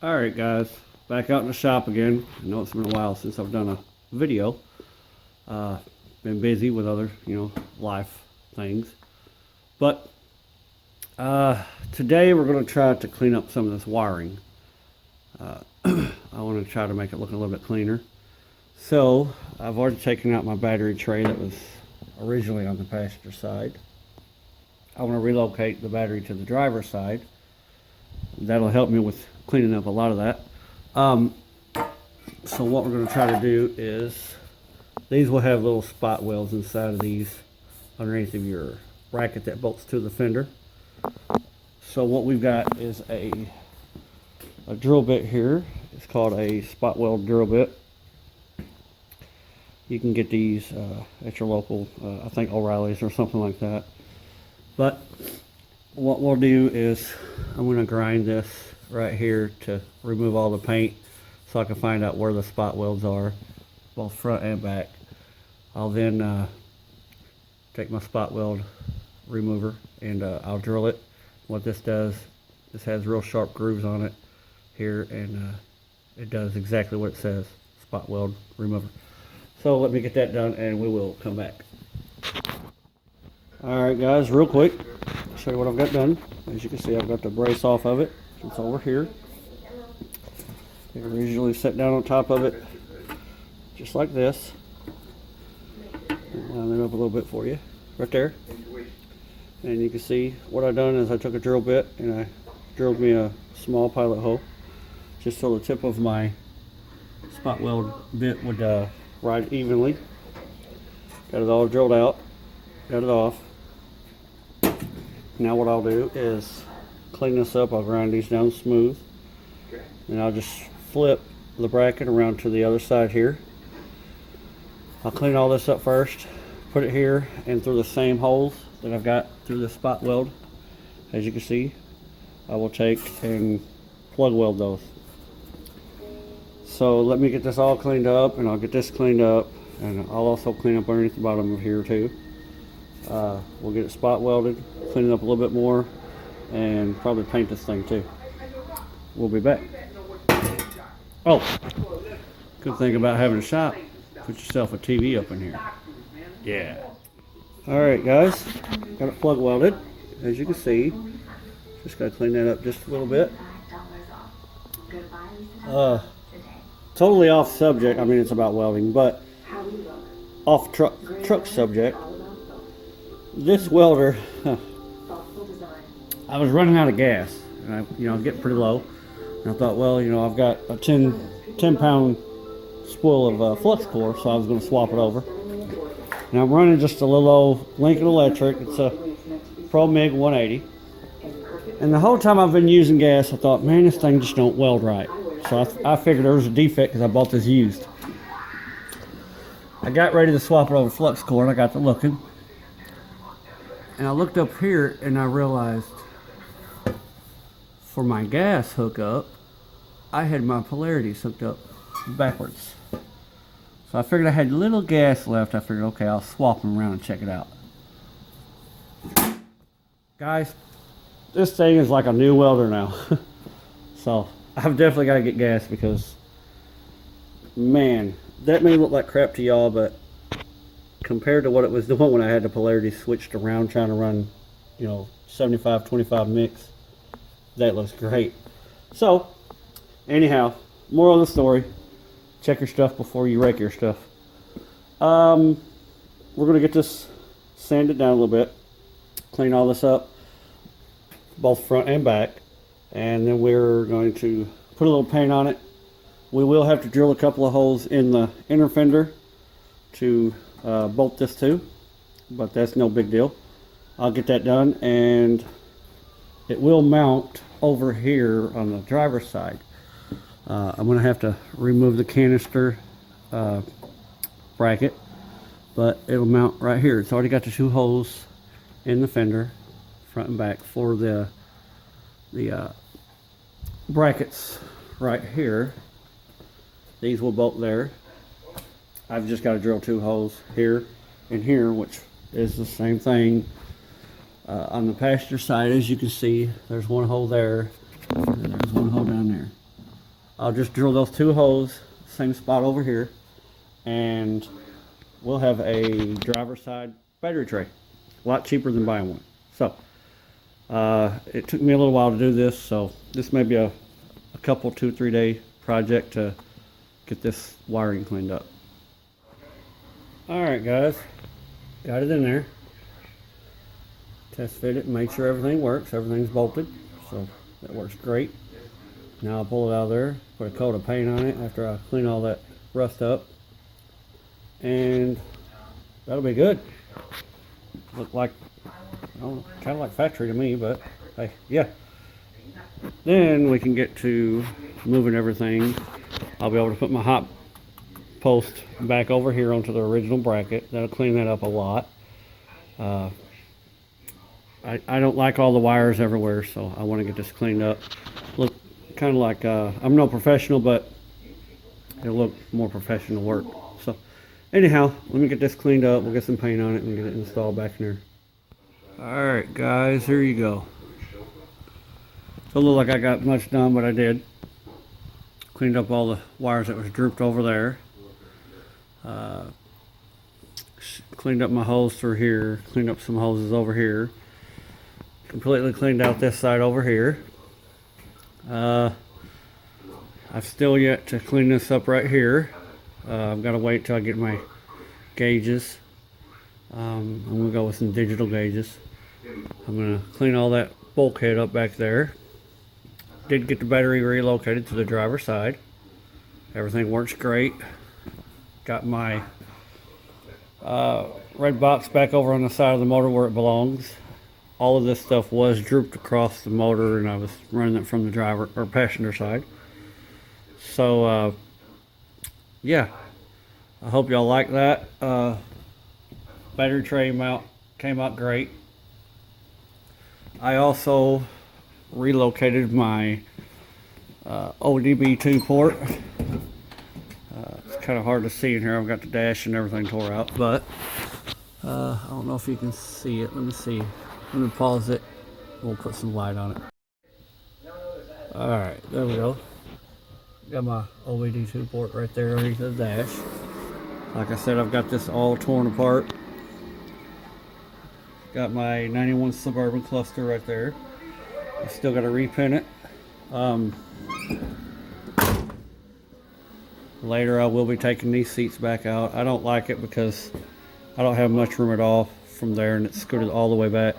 Alright guys, back out in the shop again. I know it's been a while since I've done a video. Been busy with other, life things. But today we're going to try to clean up some of this wiring. I want to try to make it look a little bit cleaner. So I've already taken out my battery tray that was originally on the passenger side. I want to relocate the battery to the driver's side. That'll help me with cleaning up a lot of that. So what we're going to try to do is, these will have little spot welds inside of these underneath of your bracket that bolts to the fender. So what we've got is a drill bit here. It's called a spot weld drill bit. You can get these at your local, I think O'Reilly's or something like that. But what we'll do is, I'm going to grind this right here to remove all the paint so I can find out where the spot welds are, both front and back. I'll then take my spot weld remover and I'll drill it. What this does, this has real sharp grooves on it here, and it does exactly what it says, spot weld remover. So let me get that done and we will come back. Alright guys, real quick, I'll show you what I've got done. As you can see, I've got the brace off of it. It's over here. You can usually sit down on top of it just like this. Line it up a little bit for you, right there. And you can see what I've done is I took a drill bit and I drilled me a small pilot hole just so the tip of my spot weld bit would ride evenly. Got it all drilled out, got it off. Now what I'll do is clean this up. I'll grind these down smooth, and I'll just flip the bracket around to the other side here. I'll clean all this up first, put it here and through the same holes that I've got through the spot weld. As you can see, I will take and plug weld those. So let me get this all cleaned up, and I'll get this cleaned up, and I'll also clean up underneath the bottom of here too. We'll get it spot welded, clean it up a little bit more, and probably paint this thing too. We'll be back. Oh, good thing about having a shop, put yourself a TV up in here. Yeah. Alright guys, got it plug welded. As you can see, just gotta clean that up just a little bit. Totally off subject, I mean it's about welding, but off truck subject. This welder, I was running out of gas, and I'm getting pretty low. And I thought, well, I've got a 10 pound spool of flux core, so I was going to swap it over. And I'm running just a little old Lincoln Electric. It's a Pro MIG 180. And the whole time I've been using gas, I thought, man, this thing just don't weld right. So I figured there was a defect because I bought this used. I got ready to swap it over flux core, and I got to looking. And I looked up here and I realized for my gas hookup, I had my polarities hooked up backwards. So I figured I had little gas left. I figured, okay, I'll swap them around and check it out. Guys, this thing is like a new welder now. So I've definitely got to get gas because, man, that may look like crap to y'all, but compared to what it was doing when I had the polarity switched around trying to run, 75-25 mix, that looks great. So, anyhow, moral of the story, check your stuff before you wreck your stuff. We're going to get this sanded down a little bit, clean all this up, both front and back, and then we're going to put a little paint on it. We will have to drill a couple of holes in the inner fender to bolt this to, but that's no big deal. I'll get that done, and it will mount over here on the driver's side. I'm going to have to remove the canister bracket, but it'll mount right here. It's already got the two holes in the fender, front and back, for the brackets right here. These will bolt there. I've just got to drill two holes here and here, which is the same thing on the passenger side. As you can see, there's one hole there and there's one hole down there. I'll just drill those 2 holes, same spot over here, and we'll have a driver's side battery tray. A lot cheaper than buying one. So, it took me a little while to do this, so this may be a couple, 2-3 day project to get this wiring cleaned up. Alright guys, got it in there. Test fit it and make sure everything works. Everything's bolted, so that works great. Now I'll pull it out of there, put a coat of paint on it after I clean all that rust up, and that'll be good. Look like, I don't know, kind of like factory to me, but hey, yeah. Then we can get to moving everything. I'll be able to put my hot post back over here onto the original bracket. That'll clean that up a lot. I don't like all the wires everywhere, so I want to get this cleaned up. Look kind of like, I'm no professional, but it'll look more professional work. So anyhow, let me get this cleaned up. We'll get some paint on it and get it installed back in there. Alright guys, here you go. Don't look like I got much done, but I did. Cleaned up all the wires that was drooped over there. Cleaned up my hose through here. Cleaned up some hoses over here. Completely cleaned out this side over here. I've still yet to clean this up right here. I've got to wait till I get my gauges. I'm going to go with some digital gauges. I'm going to clean all that bulkhead up back there. Did get the battery relocated to the driver's side. Everything works great. Got my red box back over on the side of the motor where it belongs. All of this stuff was drooped across the motor, and I was running it from the driver or passenger side. So yeah, I hope y'all like that. Battery tray mount came out great. I also relocated my ODB2 port. It's kind of hard to see in here. I've got the dash and everything tore out, but I don't know if you can see it. Let me see. Let me pause it. We'll put some light on it. Alright, there we go. Got my OBD2 port right there underneath the dash. Like I said, I've got this all torn apart. Got my 91 Suburban cluster right there. I still got to repin it. Later I will be taking these seats back out. I don't like it because I don't have much room at all from there, and it's scooted all the way back.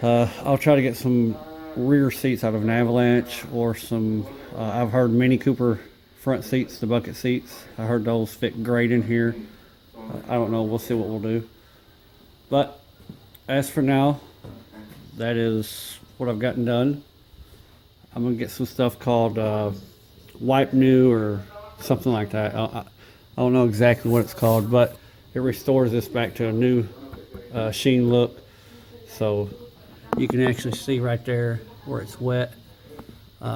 I'll try to get some rear seats out of an Avalanche, or some, I've heard Mini Cooper front seats, the bucket seats. I heard those fit great in here. I don't know, we'll see what we'll do. But as for now, that is what I've gotten done. I'm gonna get some stuff called Wipe New or something like that. I don't know exactly what it's called, but it restores this back to a new sheen look. So you can actually see right there where it's wet.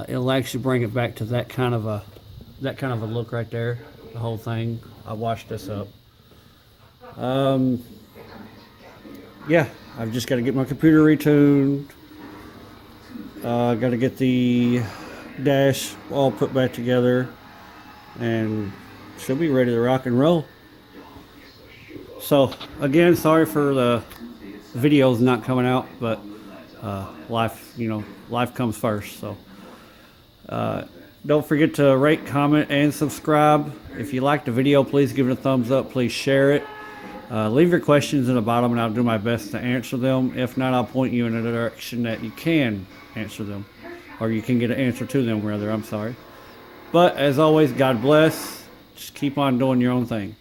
It'll actually bring it back to that kind of a look right there. The whole thing. I washed this up. Yeah, I've just got to get my computer retuned. Got to get the dash all put back together, and she'll be ready to rock and roll. So again, sorry for the videos not coming out, but life comes first. So don't forget to rate, comment, and subscribe. If you liked the video, please give it a thumbs up. Please share it. Leave your questions in the bottom, and I'll do my best to answer them. If not, I'll point you in a direction that you can answer them, or you can get an answer to them, rather. I'm sorry. But as always, God bless. Just keep on doing your own thing.